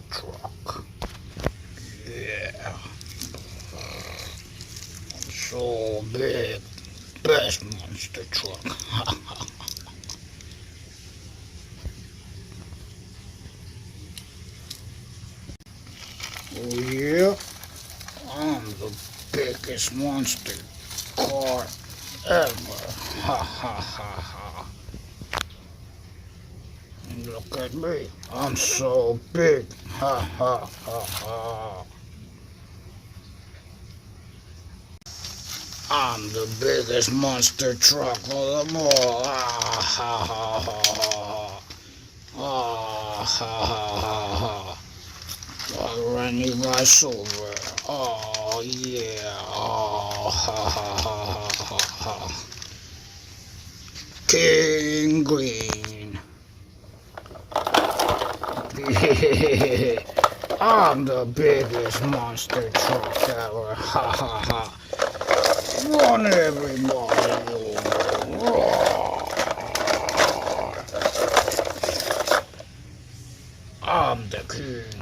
truck. Yeah. I'm so big. Best monster truck. Oh yeah. I'm the biggest monster car ever. Ha ha ha ha. Look at me. I'm so big. Ha ha ha ha. I'm the biggest monster truck of them all. Ah ha ha ha ha. Ah ha ha ha ha. I'll run you guys over. Oh yeah. Oh ha ha ha ha ha. King Green. I'm the biggest monster truck ever. Ha ha ha. Run everybody over. I'm the king.